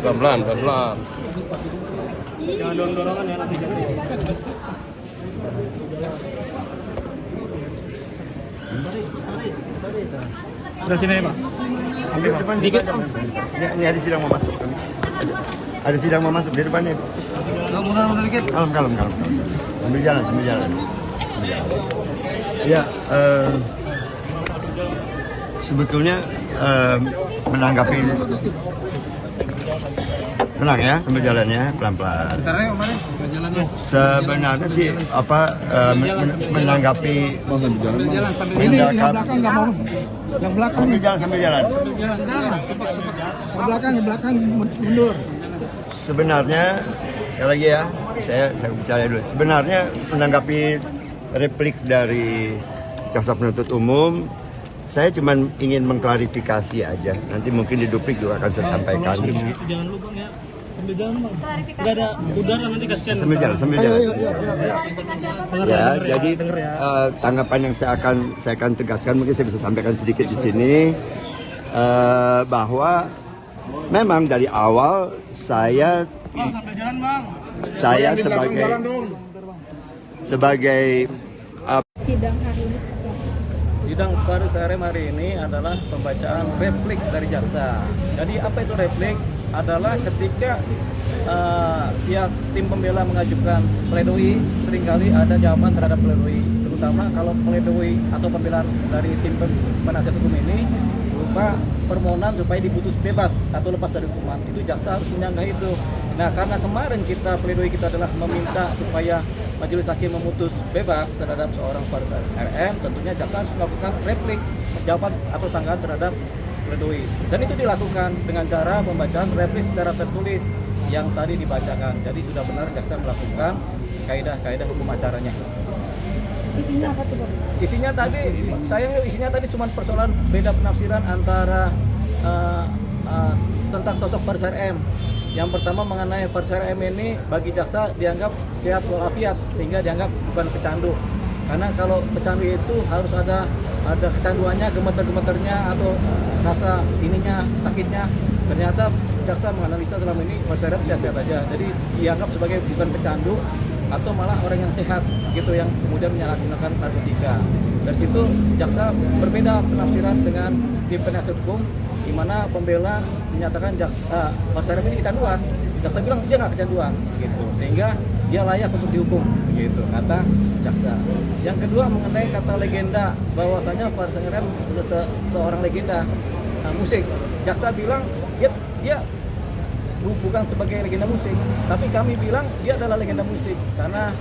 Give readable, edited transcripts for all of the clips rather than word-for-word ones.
Pelan-pelan, pelan-pelan. Jangan dorong-dorongan ya nanti jatuh. Udah sini Pak. Di depan dikit. Ini ada sidang mau masuk. Ada sidang mau masuk di depannya. Mundur dikit. Kalem. Sambil jalan. Ya, sebetulnya menanggapi tenang ya, sambil jalannya pelan-pelan. Caranya kemarin jalannya. Sebenarnya sih menanggapi Ini yang belakang nggak mau. Yang belakang sambil jalan. Yang belakang mundur. Sebenarnya sekali lagi ya, saya bicara dulu. Sebenarnya menanggapi replik dari jaksa penuntut umum, saya cuma ingin mengklarifikasi aja. Nanti mungkin di duplik juga akan saya sampaikan. Jangan lupa ya. Sambil jalan Bang. Enggak ada udara nanti kasihan. Sambil jalan. Ya, jadi tanggapan yang saya akan tegaskan, mungkin saya bisa sampaikan sedikit di sini, bahwa memang dari awal saya sebagai sidang hari ini seperti apa? Sidang pada hari ini adalah pembacaan replik dari jaksa. Jadi apa itu replik? Adalah ketika pihak tim pembela mengajukan pledoi, seringkali ada jawaban terhadap pledoi. Terutama kalau pledoi atau pembelaan dari tim penasihat hukum ini berupa permohonan supaya diputus bebas atau lepas dari hukuman. Itu jaksa harus menyanggah itu. Nah, karena kemarin pledoi kita adalah meminta supaya majelis hakim memutus bebas terhadap seorang Faris RM, tentunya jaksa harus melakukan replik jawaban atau sanggahan terhadap pledoi. Dan itu dilakukan dengan cara pembacaan replik secara tertulis yang tadi dibacakan. Jadi sudah benar jaksa melakukan kaidah-kaidah hukum acaranya. Isinya apa tuh Pak? Isinya tadi cuma persoalan beda penafsiran antara tentang sosok Faris RM. Yang pertama mengenai Faris RM ini bagi jaksa dianggap sehat walafiat sehingga dianggap bukan pecandu. Karena kalau pecandu itu harus ada kecanduannya, gemeter-gemeternya atau rasa ininya sakitnya. Ternyata jaksa menganalisa selama ini Faris RM sehat-sehat aja. Jadi dianggap sebagai bukan pecandu atau malah orang yang sehat gitu yang kemudian menyalahgunakan narkotika. Dari situ jaksa berbeda penafsiran dengan tim penasihat hukum, di mana pembela menyatakan Faris RM ini kecanduan. Jaksa bilang dia nggak kecanduan gitu, sehingga dia layak untuk dihukum gitu kata jaksa. Yang kedua mengenai kata legenda, bahwasanya Faris RM seorang legenda musik. Jaksa bilang dia bukan sebagai legenda musik, tapi kami bilang dia adalah legenda musik karena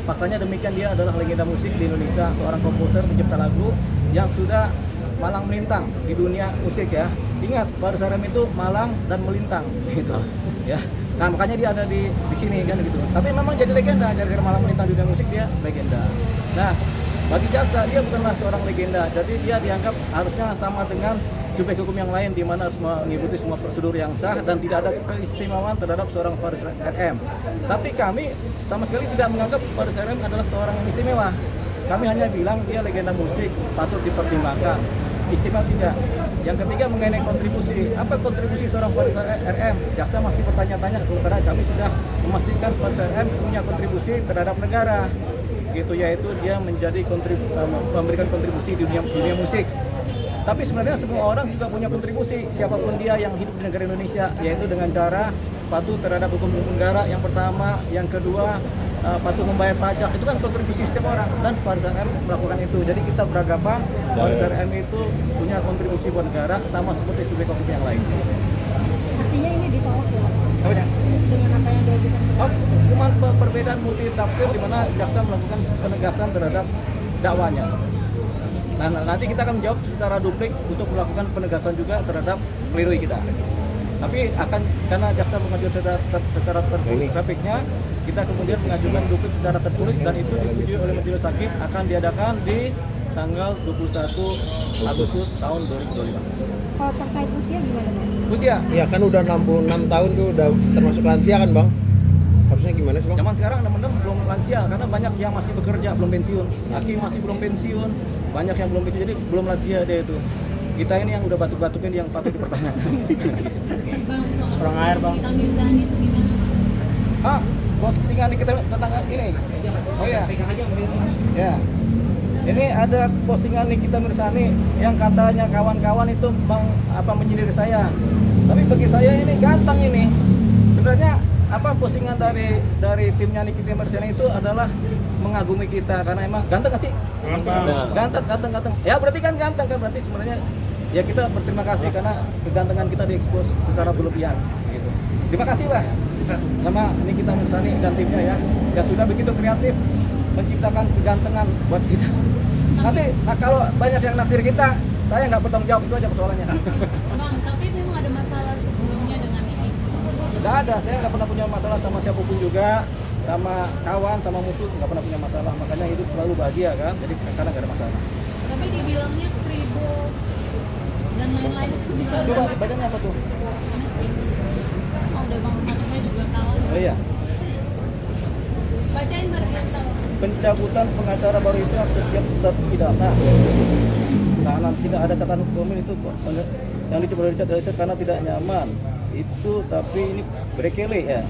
faktanya demikian, dia adalah legenda musik di Indonesia, seorang komposer pencipta lagu yang sudah malang melintang di dunia musik ya. Ingat, Faris RM itu malang dan melintang gitu ya. Nah, makanya dia ada di sini kan gitu. Tapi memang jadi legenda, gara-gara malang melintang di dunia musik dia legenda. Nah, bagi jaksa dia bukanlah seorang legenda, jadi dia dianggap harusnya sama dengan subjek hukum yang lain di mana harus mengikuti semua prosedur yang sah dan tidak ada keistimewaan terhadap seorang Faris RM. Tapi kami sama sekali tidak menganggap Faris RM adalah seorang yang istimewa. Kami hanya bilang dia legenda musik, patut dipertimbangkan. Istimewa tidak. Yang ketiga mengenai kontribusi. Apa kontribusi seorang Faris RM? Jaksa masih bertanya-tanya, sementara kami sudah memastikan Faris RM punya kontribusi terhadap negara. Gitu, yaitu dia memberikan kontribusi di dunia musik. Tapi sebenarnya semua orang juga punya kontribusi, siapapun dia yang hidup di negara Indonesia, yaitu dengan cara patuh terhadap hukum negara yang pertama, yang kedua patuh membayar pajak. Itu kan kontribusi setiap orang, dan Faris RM melakukan itu. Jadi kita beragama, Faris RM itu punya kontribusi buat negara sama seperti subjek hukum yang lain. Artinya ini ditolak ya Pak? Oh, ya? Dengan apa yang diajukan? Cuma perbedaan multi tafsir di mana jaksa melakukan penegasan terhadap dakwanya. Nah, nanti kita akan menjawab secara duplik untuk melakukan penegasan juga terhadap pledoi kita. Tapi akan karena jaksa mengajukan secara tertulis grafiknya, kita kemudian mengajukan duplik secara tertulis dan itu disetujui oleh majelis hakim akan diadakan di tanggal 21 Agustus tahun 2025. Kalau terkait usia gimana Bang? Usia? Iya kan udah 66 tahun tuh udah termasuk lansia kan Bang? Harusnya gimana sih Bang? Zaman sekarang teman-teman belum lansia karena banyak yang masih bekerja belum pensiun. Hakim masih belum pensiun, banyak yang belum pensiun jadi belum lansia dia itu. Kita ini yang udah batuk-batukin yang patut dipertanyakan. Orang air Bang. Ah, postingan kita tentang ini. Oh ya. Ya. Ini ada postingan Nikita Mirzani yang katanya kawan-kawan itu menyindir saya. Tapi bagi saya ini ganteng ini. Sebenarnya postingan dari timnya Nikita Mirzani itu adalah mengagumi kita karena emang ganteng nggak sih? Ganteng. Ya berarti kan ganteng kan berarti sebenarnya ya kita berterima kasih karena kegantengan kita diekspos secara berlebihan gitu. Terima kasih lah sama Nikita Mirzani dan timnya ya yang sudah begitu kreatif menciptakan kegantengan buat kita. Nanti kalau banyak yang naksir kita, saya nggak bertanggung jawab, itu aja persoalannya. Bang, tapi memang ada masalah sebelumnya dengan ini? Nggak ada, saya nggak pernah punya masalah sama siapapun juga, sama kawan, sama musuh, nggak pernah punya masalah. Makanya hidup selalu bahagia kan, jadi karena nggak ada masalah. Tapi dibilangnya kribo dan lain-lain itu bisa. Coba bacanya apa tuh? Mana sih? Oh, udah Bang, saya juga kawan. Oh iya. Bacain biar tahu. Pencabutan pengacara baru itu harus siap terpidana. Karena tidak ada catatan hukum itu yang dicoba dari karena tidak nyaman. Itu tapi ini brekele ya.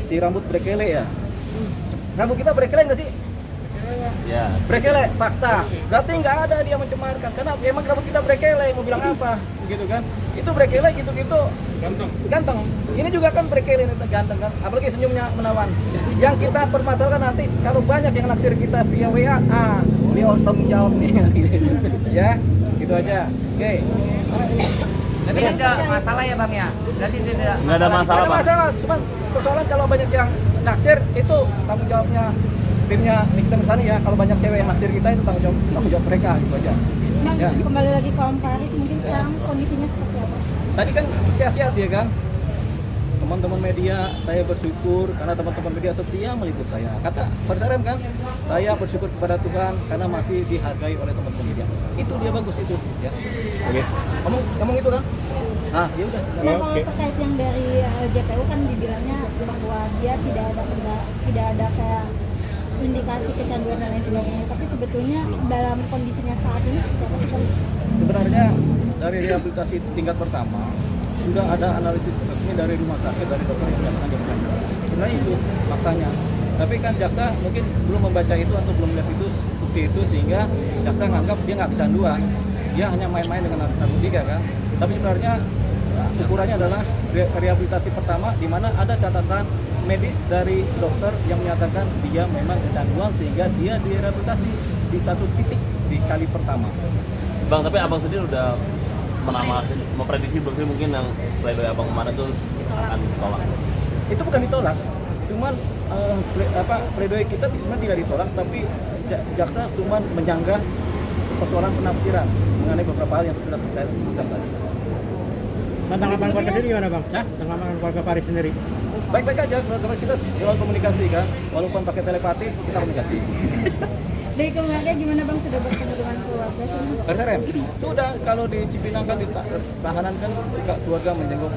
Si rambut brekele ya. Rambut kita brekele nggak sih? Ya. Brekele, fakta. Berarti nggak ada dia mencemarkan. Karena emang rambut kita brekele, mau bilang apa? Gitu kan? Itu brekele gitu-gitu. Ganteng. Ini juga kan brekele ini ganteng kan. Apalagi senyumnya menawan. Yang kita permasalahkan nanti kalau banyak yang naksir kita via WA, dia harus tanggung jawab nih. Ya, gitu aja. Oke. Jadi ada masalah ya Bang ya? Berarti tidak Nggak ada masalah, Ada Bang. masalah, cuman persoalan kalau banyak yang naksir itu tanggung jawabnya timnya Nikita Mirzani ya. Kalau banyak cewek yang naksir kita itu tanggung jawab mereka gitu aja. Bang, Ya. kembali lagi ke Om Faris, mungkin sekarang kondisinya seperti apa? Tadi kan sehat-sehat dia kan. Teman-teman media, saya bersyukur karena teman-teman media setia meliput saya. Kata Faris RM kan, saya bersyukur kepada Tuhan karena masih dihargai oleh teman-teman media. Itu dia bagus itu. Ya. Oke. Ngomong itu kan? Nah, ya udah. Nah, kalau terkait yang dari JPU kan dibilangnya bahwa dia tidak ada kayak indikasi kecanduan dan lain sebagainya. Tapi sebetulnya dalam kondisinya saat ini seperti apa sih? Sebenarnya dari rehabilitasi tingkat pertama sudah ada analisis resmi dari rumah sakit dari dokter yang menyatakan dia kecanduan. Sebenarnya itu faktanya. Tapi kan jaksa mungkin belum membaca itu atau belum melihat itu bukti itu sehingga jaksa menganggap dia nggak kecanduan. Dia hanya main-main dengan narkotika kan. Tapi sebenarnya ukurannya adalah rehabilitasi pertama di mana ada catatan medis dari dokter yang menyatakan dia memang kecanduan sehingga dia direhabilitasi di satu titik di kali pertama. Bang, tapi abang sendiri udah memprediksi belum sih mungkin yang pledoi abang kemarin tuh akan ditolak? Itu bukan ditolak, cuman pledoi kita sebenarnya tidak ditolak, tapi jaksa cuma menyanggah persoalan penafsiran mengenai beberapa hal yang sudah saya sebutkan tadi. Tanggapan keluarga sendiri gimana Bang? Hah? Tanggapan keluarga Faris sendiri? Baik-baik aja, karena kita selalu komunikasi kan, walaupun pakai telepati kita komunikasi. Dari keluarga gimana Bang, sudah bertemu dengan keluarga? RSRM sudah, kalau di Cipinang kan di tahanan kan suka keluarga menjenguk.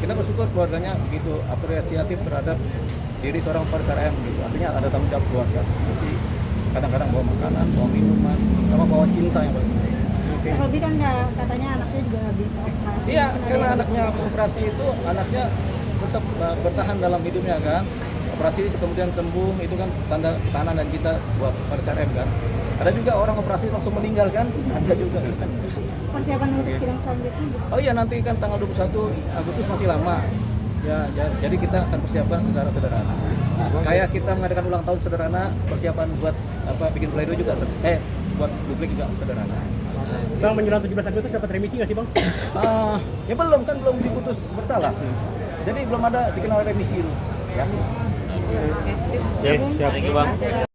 Kita bersyukur keluarganya begitu apresiatif terhadap diri seorang RSRM gitu. Artinya ada tanggung jawab keluarga. Jadi kadang-kadang bawa makanan, bawa minuman, sama bawa cinta yang paling penting. Terlebih kan katanya anaknya juga nggak bisa operasi. Iya, karena anaknya operasi itu anaknya tetap bertahan dalam hidupnya kan. Operasi kemudian sembuh itu kan tanda ketahanan dan cinta buat RSRM kan. Ada juga orang operasi langsung meninggal kan, ada juga kan. Persiapan untuk sidang selanjutnya? Oh iya, nanti kan tanggal 21 Agustus masih lama. Ya, jadi kita akan persiapkan secara sederhana. Kayak kita mengadakan ulang tahun sederhana, persiapan buat bikin pledoi juga buat publik juga sederhana. Bang, menjelang 17 Agustus dapat remisi nggak sih Bang? Ya belum diputus bersalah. Jadi belum ada dikenal remisi itu. Ya. Siap. Thank you, Bang.